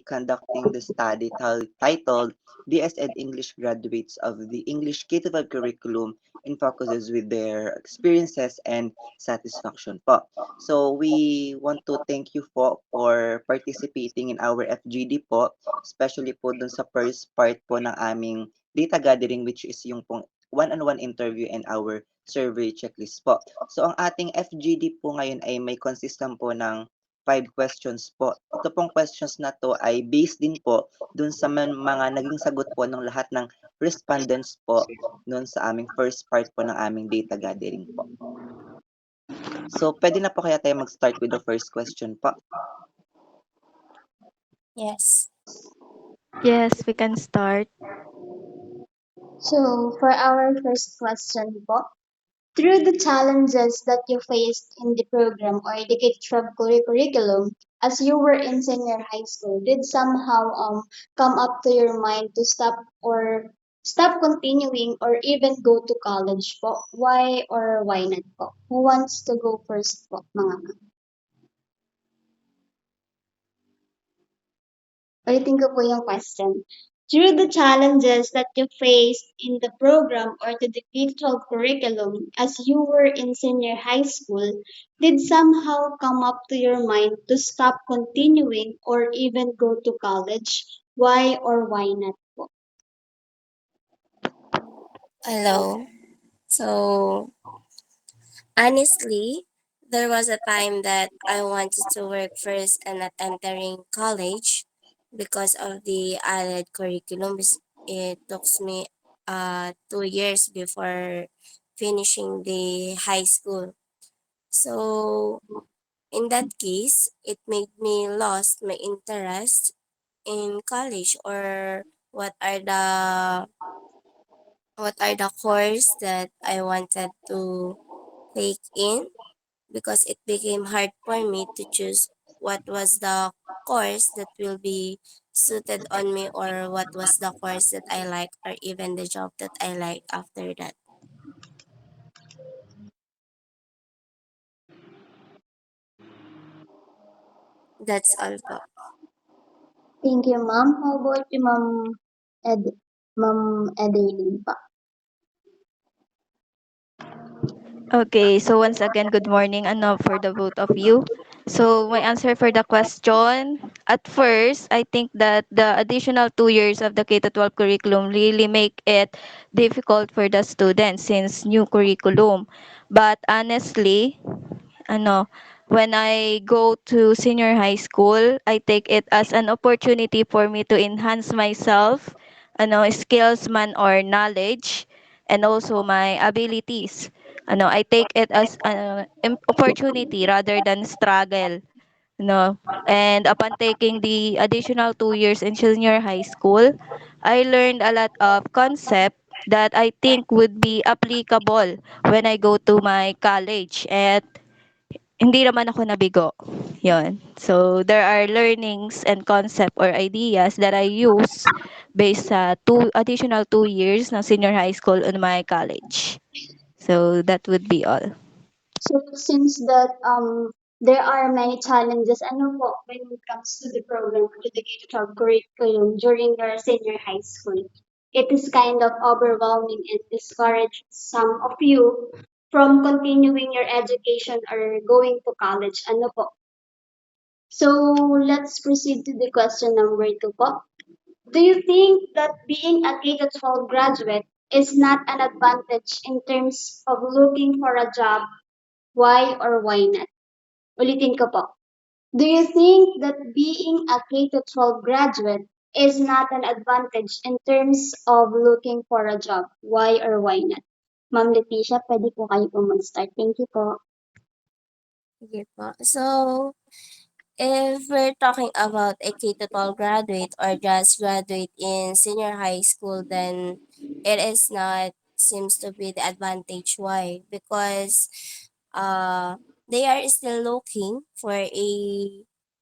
conducting the study titled DSED English Graduates of the English K-12 Curriculum in focuses with their experiences and satisfaction po. So we want to thank you po for participating in our FGD po, especially po dun sa first part po ng aming data gathering which is yung pong one-on-one interview and our survey checklist po. So ang ating FGD po ngayon ay may consistent po ng 5 questions po. Ito pong questions na 'to ay based din po dun sa mga naging sagot po ng lahat ng respondents po dun sa aming first part po ng aming data gathering po. So, puwede na po kaya tayo mag-start with the first question po? Yes. Yes, we can start. So, for our first question po, through the challenges that you faced in the program or the K-12 curriculum as you were in senior high school, did somehow come up to your mind to stop continuing or even go to college po? Why or why not po? Who wants to go first po, mga ma'am? Ulitin ko po yung question. Through the challenges that you faced in the program or to the K-12 curriculum as you were in senior high school, did somehow come up to your mind to stop continuing or even go to college? Why or why not po? Hello. So, honestly, there was a time that I wanted to work first and not entering college because of the added curriculum. It took me 2 years before finishing the high school. So, in that case, it made me lost my interest in college or what are the course that I wanted to take in because it became hard for me to choose what was the course that will be suited on me or what was the course that I like or even the job that I like after that. That's all po. Thank you, ma'am. How about you, Ed, Ma'am Edeline pa? Okay, so once again, good morning for the both of you. So my answer for the question, at first, I think that the additional 2 years of the K-12 curriculum really make it difficult for the students since new curriculum. But honestly, ano, when I go to senior high school, I take it as an opportunity for me to enhance myself, skills man or knowledge, and also my abilities. I take it as an opportunity rather than struggle. No. And upon taking the additional 2 years in senior high school, I learned a lot of concept that I think would be applicable when I go to my college. And hindi naman ako nabigo. Yon. So, there are learnings and concept or ideas that I use based sa additional 2 years ng senior high school in my college. So, that would be all. So since that there are many challenges ano po when it comes to the program to the K-12 curriculum during your senior high school, it is kind of overwhelming and discourage some of you from continuing your education or going to college. Ano po? So let's proceed to the question number 2 po. Do you think that being a K-12 graduate is not an advantage in terms of looking for a job? Why or why not? Ulitin ko po. Do you think that being a K-12 graduate is not an advantage in terms of looking for a job? Why or why not? Ma'am Leticia, pwede po kayo po mag-start. Thank you po. Sige po. So, if we're talking about a K-12 graduate or just graduate in senior high school, then it is not seems to be the advantage. Why? Because they are still looking for a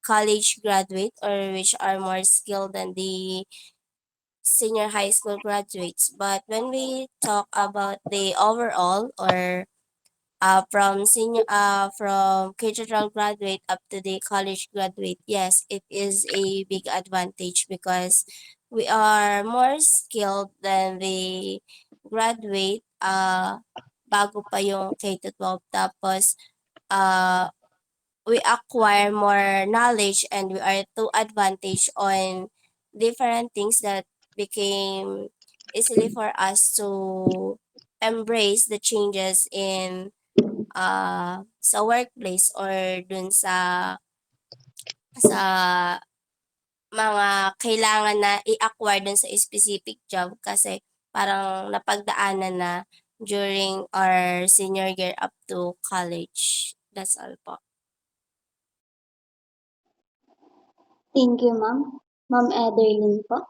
college graduate or which are more skilled than the senior high school graduates. But when we talk about the overall or from K-12 graduate up to the college graduate, yes, it is a big advantage because we are more skilled than the graduate bago pa yung K to 12, tapos uh we acquire more knowledge and we are to advantage on different things that became easily for us to embrace the changes in sa workplace or dun sa mga kailangan na i-acquire dun sa specific job kasi parang napagdaanan na during our senior year up to college. That's all po. Thank you, ma'am. Ma'am Ederlyn po.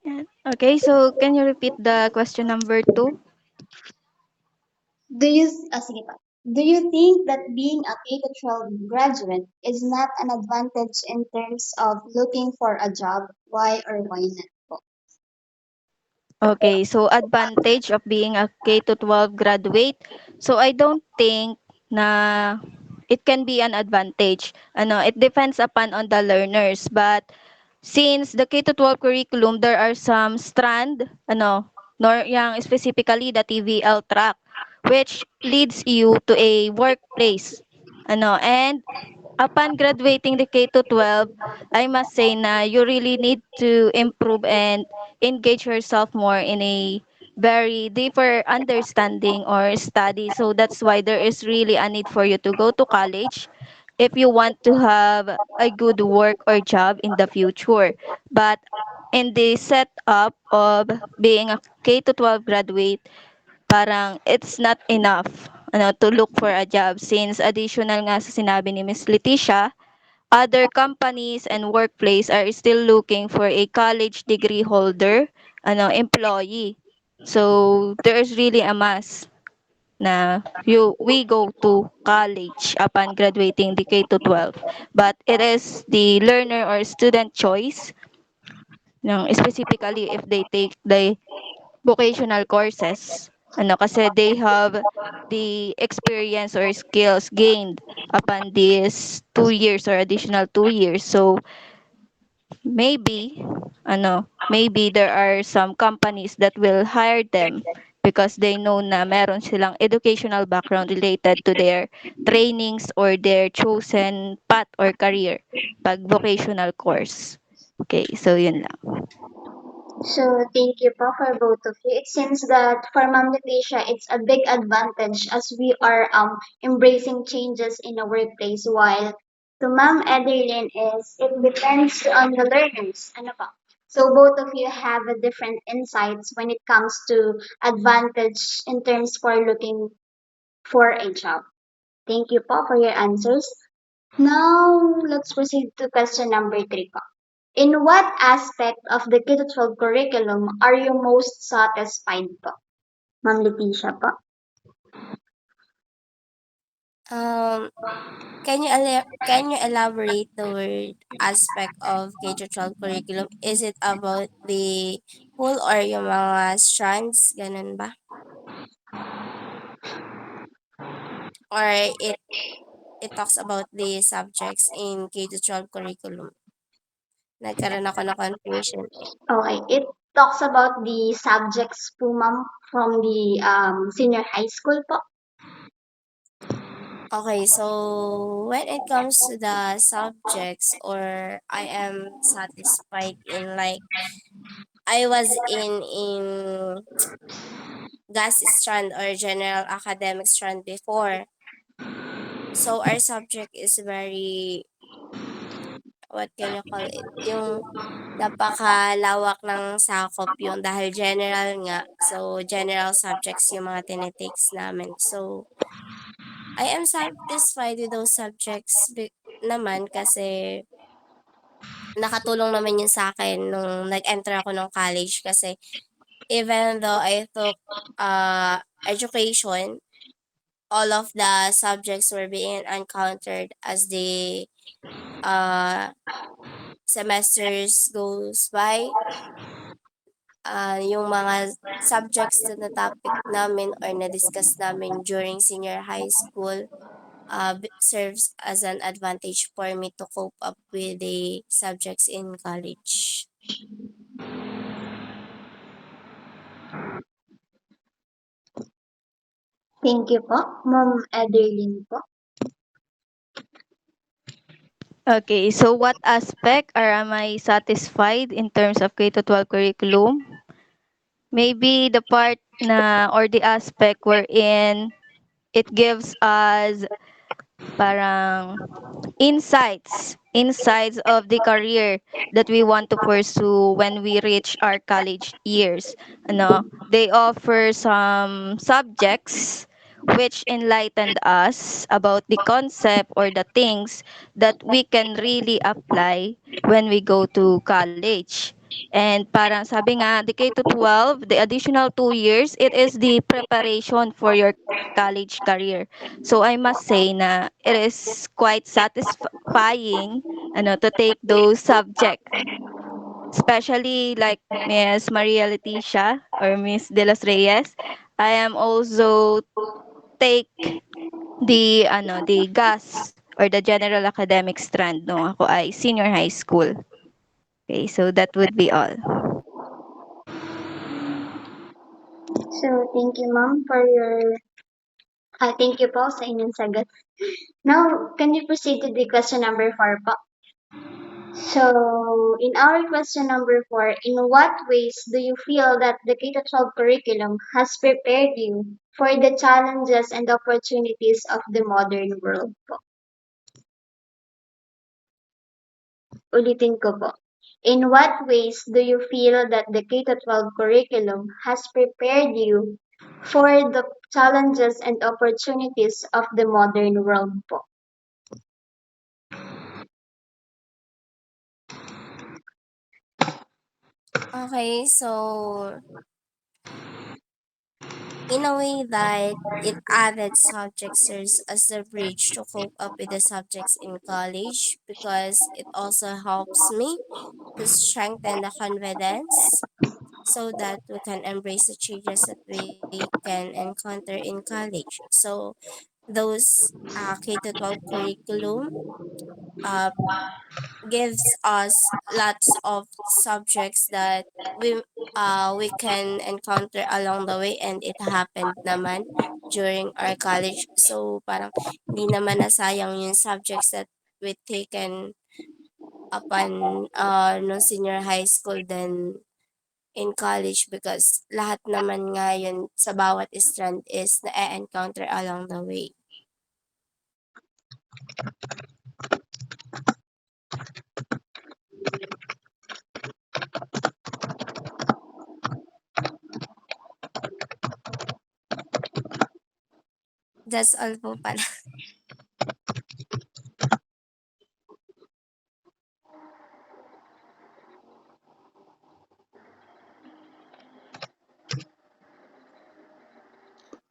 Yan. Okay, so can you repeat the question number 2? Sige pa. Do you think that being a K-12 graduate is not an advantage in terms of looking for a job? Why or why not po? Okay, so advantage of being a K to 12 graduate. So I don't think na it can be an advantage. It depends upon on the learners, but since the K to 12 curriculum, there are some strand, nor yang specifically the TVL track, which leads you to a workplace. And upon graduating the K to 12, I must say na you really need to improve and engage yourself more in a very deeper understanding or study. So that's why there is really a need for you to go to college if you want to have a good work or job in the future. But in the setup of being a K to 12 graduate, parang it's not enough to look for a job since additional nga sa sinabi ni Miss Leticia, other companies and workplace are still looking for a college degree holder, employee. So there is really a must na we go to college upon graduating the K to 12. But it is the learner or student choice, specifically if they take the vocational courses. Kasi they have the experience or skills gained upon these 2 years or additional 2 years. So maybe there are some companies that will hire them because they know na meron silang educational background related to their trainings or their chosen path or career pag vocational course. Okay, so yun lang. So thank you po for both of you. It seems that for Ma'am Leticia, it's a big advantage as we are embracing changes in the workplace, while to Ma'am Ederlyn is it depends on the learners. Ano pa? So both of you have a different insights when it comes to advantage in terms for looking for a job. Thank you po for your answers. Now let's proceed to question number 3 po. In what aspect of the K-12 curriculum are you most satisfied po? Ma'am Leticia po. Um, can you elaborate the word aspect of K-12 curriculum? Is it about the whole or yung mga strands, ganun ba? Or it talks about the subjects in K-12 curriculum? Nagkaroon ako ng confusion. Okay, it talks about the subjects po ma'am from the senior high school po. Okay, so when it comes to the subjects or I am satisfied in like I was in gas strand or general academic strand before. So our subject is very, what can you call it? Yung napakalawak ng sakop yung dahil general nga. So general subjects yung mga tinitakes namin. So I am satisfied with those subjects naman kasi nakatulong naman yun sa akin nung nag-enter ako ng college kasi even though I took education, all of the subjects were being encountered as the uh, semesters goes by. yung mga subjects na topic namin or na-discuss namin during senior high school serves as an advantage for me to cope up with the subjects in college. Thank you po. Ma'am Adeline po. Okay, so what aspect or am I satisfied in terms of K to 12 curriculum? Maybe the part na or the aspect wherein it gives us parang insights of the career that we want to pursue when we reach our college years. They offer some subjects which enlightened us about the concept or the things that we can really apply when we go to college. And parang sabi nga, the K to 12, the additional 2 years, it is the preparation for your college career. So I must say na it is quite satisfying to take those subject. Especially like Miss Maria Leticia or Miss De Los Reyes. I am also take the GAS or the General Academic Strand no ako ay senior high school. Okay, so that would be all. So, thank you, ma'am, for your... thank you po sa inyong sagot. Now, can you proceed to the question number 4 po? So, in our question number 4, in what ways do you feel that the K-12 curriculum has prepared you for the challenges and opportunities of the modern world po? Ulitin ko po. In what ways do you feel that the K-12 curriculum has prepared you for the challenges and opportunities of the modern world po? Okay, so in a way that it added subject serves as a bridge to cope up with the subjects in college because it also helps me to strengthen the confidence so that we can embrace the changes that we can encounter in college. So those K to 12 curriculum uh, gives us lots of subjects that we can encounter along the way and it happened naman during our college. So parang hindi naman nasayang yung subjects that we taken upon no senior high school then in college because lahat naman nga yun sa bawat strand is na-encounter along the way. That's all po pala.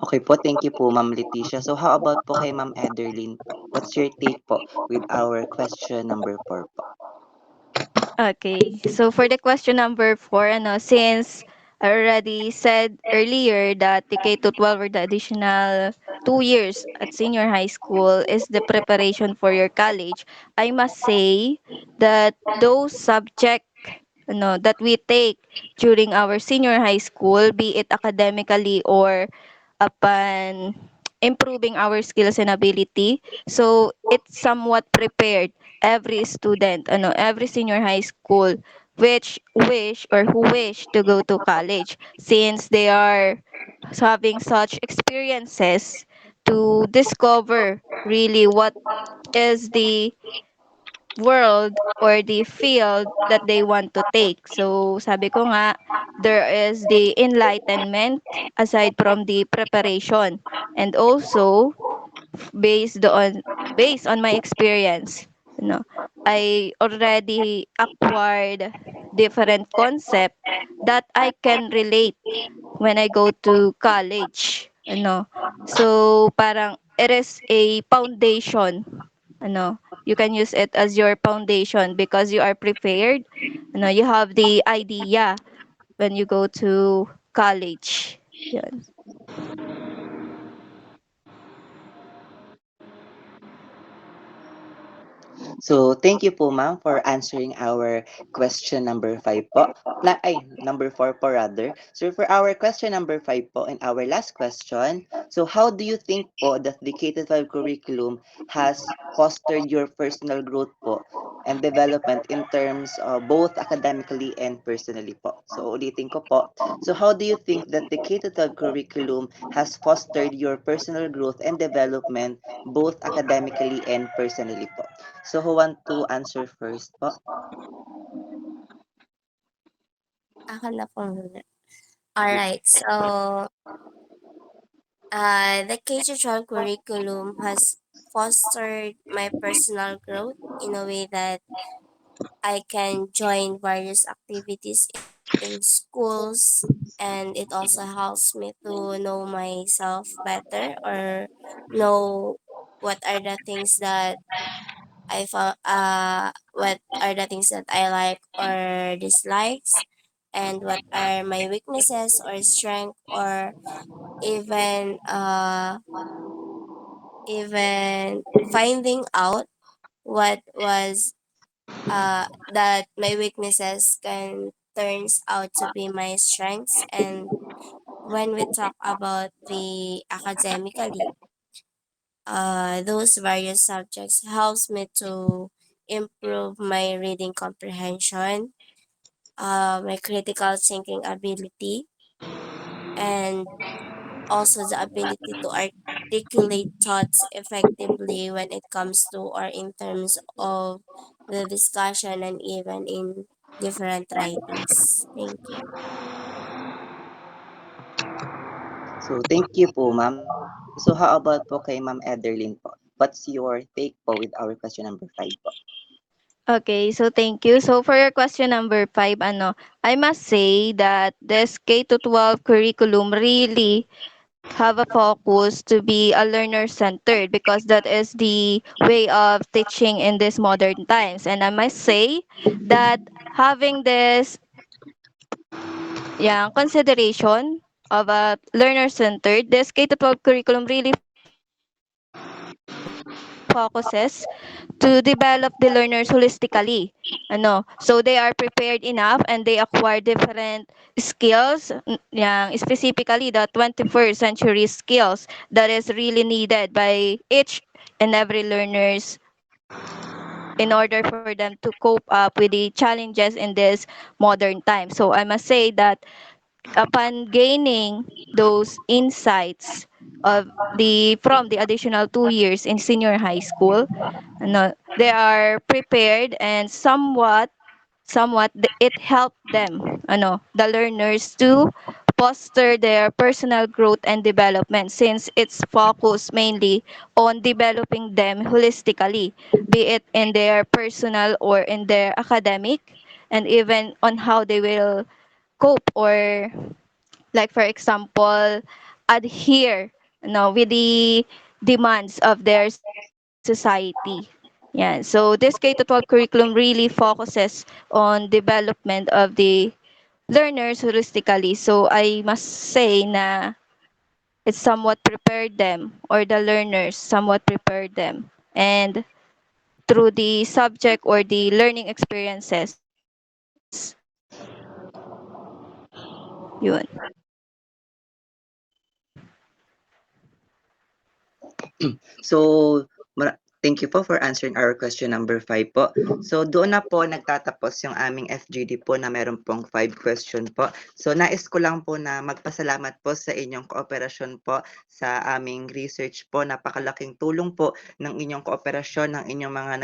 Okay po, thank you po, Ma'am Leticia. So how about po kay Ma'am Ederlyn? What's your take po with our question number 4 po? Okay. So for the question number 4, since I already said earlier that the K to 12 or the additional 2 years at senior high school is the preparation for your college, I must say that those subject that we take during our senior high school, be it academically or upon improving our skills and ability. So it's somewhat prepared every student, every senior high school which wish or who wish to go to college since they are having such experiences to discover really what is the world or the field that they want to take. So sabi ko nga, there is the enlightenment aside from the preparation. And also, based on based on my experience, you know, I already acquired different concept that I can relate when I go to college. So parang it is a foundation. You can use it as your foundation because you are prepared. You have the idea when you go to college. Yun. So, thank you po ma'am for answering our question number 5 po. Number 4 po rather. So, for our question number 5 po and our last question, so how do you think po that the K-12 curriculum has fostered your personal growth po and development in terms of both academically and personally po? So, ulitin ko po. So, how do you think that the K-12 curriculum has fostered your personal growth and development both academically and personally po? So, who want to answer first po? Ako na po muna. Alright, so the K-12 curriculum has fostered my personal growth in a way that I can join various activities in schools, and it also helps me to know myself better or know what are the things that I found what are the things that I like or dislikes, and what are my weaknesses or strength, or even even finding out what was that my weaknesses can turns out to be my strengths. And when we talk about the academically, those various subjects helps me to improve my reading comprehension, my critical thinking ability, and also the ability to articulate thoughts effectively when it comes to or in terms of the discussion and even in different writings. Thank you. So, thank you po, ma'am. So, how about po kay Ma'am Ederlyn po? What's your take po with our question number 5 po? Okay, so thank you. So for your question number 5, I must say that this K to 12 curriculum really have a focus to be a learner centered, because that is the way of teaching in this modern times. And I must say that having this consideration of a learner centered, this K to 12 curriculum really focuses to develop the learners holistically. So they are prepared enough and they acquire different skills, specifically the 21st century skills that is really needed by each and every learners in order for them to cope up with the challenges in this modern time. So I must say that upon gaining those insights of the from the additional 2 years in senior high school, they are prepared, and it helped them, the learners, to foster their personal growth and development, since it's focused mainly on developing them holistically, be it in their personal or in their academic, and even on how they will cope, or like for example adhere with the demands of their society. So this K-12 curriculum really focuses on development of the learners holistically. So I must say na it somewhat prepared them, or the learners somewhat prepared them, and through the subject or the learning experiences, yun. So, thank you po for answering our question number 5 po. So, doon na po nagtatapos yung aming FGD po na meron pong 5 question po. So, nais ko lang po na magpasalamat po sa inyong kooperasyon po sa aming research po. Napakalaking tulong po ng inyong kooperasyon, ng inyong mga